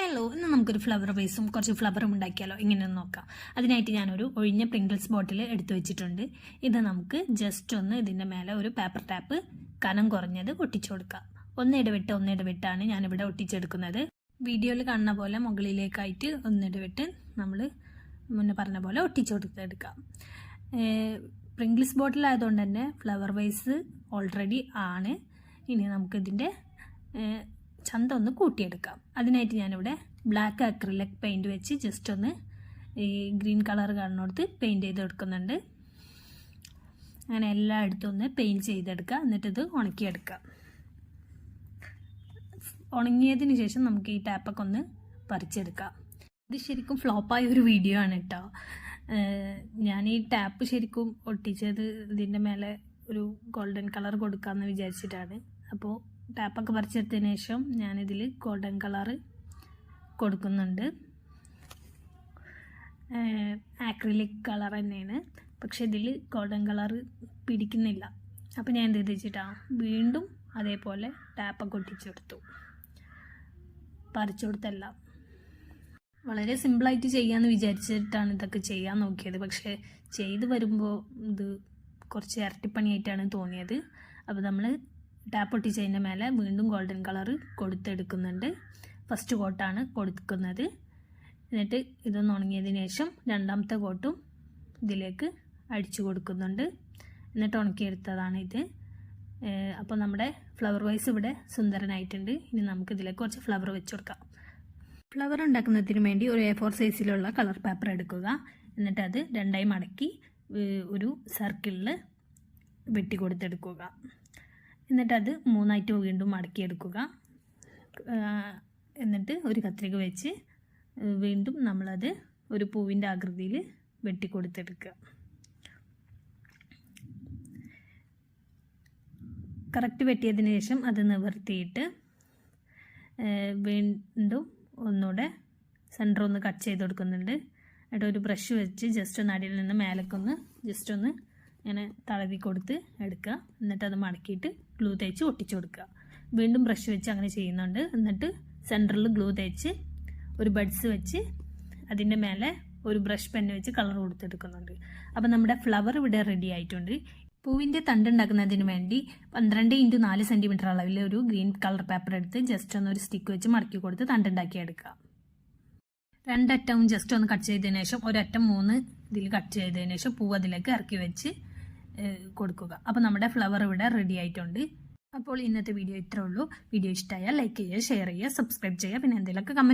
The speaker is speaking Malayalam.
ഹലോ, ഇന്ന് നമുക്കൊരു ഫ്ലവർ വേസും കുറച്ച് ഫ്ലവറും ഉണ്ടാക്കിയാലോ? ഇങ്ങനെയൊന്ന് നോക്കാം. അതിനായിട്ട് ഞാനൊരു ഒഴിഞ്ഞ പ്രിങ്കിൾസ് ബോട്ടിൽ എടുത്തു വെച്ചിട്ടുണ്ട്. ഇത് നമുക്ക് ജസ്റ്റ് ഒന്ന് ഇതിൻ്റെ മേലെ ഒരു പേപ്പർ ടാപ്പ് കനം കുറഞ്ഞത് ഒട്ടിച്ചു കൊടുക്കാം. ഒന്നിടവിട്ടാണ് ഞാനിവിടെ ഒട്ടിച്ചെടുക്കുന്നത്. വീഡിയോയിൽ കാണുന്ന പോലെ മുകളിലേക്കായിട്ട് ഒന്നിടവിട്ട് നമ്മൾ മുന്നേ പറഞ്ഞ പോലെ ഒട്ടിച്ചു കൊടുത്തെടുക്കാം. പ്രിങ്കിൾസ് ബോട്ടിലായതുകൊണ്ട് തന്നെ ഫ്ലവർ വേസ് ഓൾറെഡി ആണ്. ഇനി നമുക്കിതിൻ്റെ ചന്ത ഒന്ന് കൂട്ടിയെടുക്കാം. അതിനായിട്ട് ഞാനിവിടെ ബ്ലാക്ക് അക്രിലിക് പെയിൻറ്റ് വെച്ച് ജസ്റ്റ് ഒന്ന് ഈ ഗ്രീൻ കളർ കാണുന്നിടത്ത് പെയിൻറ്റ് ചെയ്തെടുക്കുന്നുണ്ട്. അങ്ങനെ എല്ലായിടത്തും ഒന്ന് പെയിൻറ്റ് ചെയ്തെടുക്കുക. എന്നിട്ടിത് ഉണക്കിയെടുക്കുക. ഉണങ്ങിയതിന് ശേഷം നമുക്ക് ഈ ടാപ്പൊക്കെ ഒന്ന് പറിച്ചെടുക്കാം. ഇത് ശരിക്കും ഫ്ലോപ്പായ ഒരു വീഡിയോ ആണ് കേട്ടോ. ഞാൻ ഈ ടാപ്പ് ശരിക്കും ഒട്ടിച്ചത് ഇതിൻ്റെ മേലെ ഒരു ഗോൾഡൻ കളർ കൊടുക്കാമെന്ന് വിചാരിച്ചിട്ടാണ്. അപ്പോൾ ടാപ്പൊക്കെ പറിച്ചെടുത്തതിന് ശേഷം ഞാനിതിൽ ഗോൾഡൻ കളറ് കൊടുക്കുന്നുണ്ട്. ആക്രിലിക് കളർ തന്നെയാണ്, പക്ഷെ ഇതിൽ ഗോൾഡൻ കളറ് പിടിക്കുന്നില്ല. അപ്പോൾ ഞാൻ എന്ത് ചെയ്തിട്ടാണ് വീണ്ടും അതേപോലെ ടാപ്പൊക്കെ ഒട്ടിച്ചെടുത്തു, പറിച്ചു കൊടുത്തെല്ലാം. വളരെ സിമ്പിളായിട്ട് ചെയ്യാമെന്ന് വിചാരിച്ചിട്ടാണ് ഇതൊക്കെ ചെയ്യാൻ നോക്കിയത്. പക്ഷേ ചെയ്ത് വരുമ്പോൾ ഇത് കുറച്ച് ഇരട്ടിപ്പണിയായിട്ടാണ് തോന്നിയത്. അപ്പോൾ നമ്മൾ ടാപ്പ് ഒട്ടിച്ചതിൻ്റെ മേലെ വീണ്ടും ഗോൾഡൻ കളർ കൊടുത്തെടുക്കുന്നുണ്ട്. ഫസ്റ്റ് കോട്ടാണ് കൊടുക്കുന്നത്. എന്നിട്ട് ഇതൊന്ന് ഉണങ്ങിയതിന് ശേഷം രണ്ടാമത്തെ കോട്ടും ഇതിലേക്ക് അടിച്ചു കൊടുക്കുന്നുണ്ട്. എന്നിട്ട് ഉണക്കിയെടുത്തതാണ് ഇത്. അപ്പോൾ നമ്മുടെ ഫ്ലവർ വൈസ് ഇവിടെ സുന്ദരനായിട്ടുണ്ട്. ഇനി നമുക്ക് ഇതിലേക്ക് കുറച്ച് ഫ്ലവർ വെച്ച് കൊടുക്കാം. ഫ്ലവർ ഉണ്ടാക്കുന്നതിന് വേണ്ടി ഒരു A4 സൈസിലുള്ള കളർ പേപ്പർ എടുക്കുക. എന്നിട്ട് അത് രണ്ടായി മടക്കി ഒരു സർക്കിളിൽ വെട്ടി കൊടുത്തെടുക്കുക. എന്നിട്ടത് മൂന്നായിട്ട് വീണ്ടും മടക്കിയെടുക്കുക. എന്നിട്ട് ഒരു കത്രിക വെച്ച് വീണ്ടും നമ്മളത് ഒരു പൂവിൻ്റെ ആകൃതിയിൽ വെട്ടിക്കൊടുത്തെടുക്കുക. കറക്റ്റ് വെട്ടിയതിന് ശേഷം അത് നിവർത്തിയിട്ട് വീണ്ടും ഒന്നുകൂടെ സെൻറ്റർ ഒന്ന് കട്ട് ചെയ്ത് കൊടുക്കുന്നുണ്ട്. എന്നിട്ട് ഒരു ബ്രഷ് വെച്ച് ജസ്റ്റ് ഒന്ന് അടിയിൽ നിന്ന് മേലേക്കൊന്ന് ജസ്റ്റ് ഒന്ന് ഇങ്ങനെ തടവി കൊടുത്ത് എടുക്കുക. എന്നിട്ട് അത് മടക്കിയിട്ട് ഗ്ലൂ തേച്ച് ഒട്ടിച്ചു കൊടുക്കുക. വീണ്ടും ബ്രഷ് വെച്ച് അങ്ങനെ ചെയ്യുന്നുണ്ട്. എന്നിട്ട് സെൻറ്ററിൽ ഗ്ലൂ തേച്ച് ഒരു ബഡ്സ് വെച്ച് അതിൻ്റെ മേലെ ഒരു ബ്രഷ് പെന്ന് വെച്ച് കളർ കൊടുത്തെടുക്കുന്നുണ്ട്. അപ്പോൾ നമ്മുടെ ഫ്ലവർ ഇവിടെ റെഡി ആയിട്ടുണ്ട്. പൂവിൻ്റെ തണ്ട് ഉണ്ടാക്കുന്നതിന് വേണ്ടി 12x4 സെൻറ്റിമീറ്റർ അളവിൽ ഒരു ഗ്രീൻ കളർ പേപ്പർ എടുത്ത് ജസ്റ്റ് ഒന്ന് ഒരു സ്റ്റിക്ക് വെച്ച് മടക്കി കൊടുത്ത് തണ്ടുണ്ടാക്കിയെടുക്കുക. രണ്ടറ്റവും ജസ്റ്റ് ഒന്ന് കട്ട് ചെയ്തതിന് ശേഷം ഒരറ്റം 3 ഇതിൽ കട്ട് ചെയ്തതിന് ശേഷം പൂവ് അതിലേക്ക് ഇറക്കി വെച്ച് കൊടുക്കുക. അപ്പോൾ നമ്മുടെ ഫ്ലവർ ഇവിടെ റെഡി ആയിട്ടുണ്ട്. അപ്പോൾ ഇന്നത്തെ വീഡിയോ ഇത്രേ ഉള്ളൂ. വീഡിയോ ഇഷ്ടമായാൽ ലൈക്ക് ചെയ്യുക, ഷെയർ ചെയ്യുക, സബ്സ്ക്രൈബ് ചെയ്യുക. പിന്നെ എന്തെങ്കിലുമൊക്കെ കമൻറ്റ്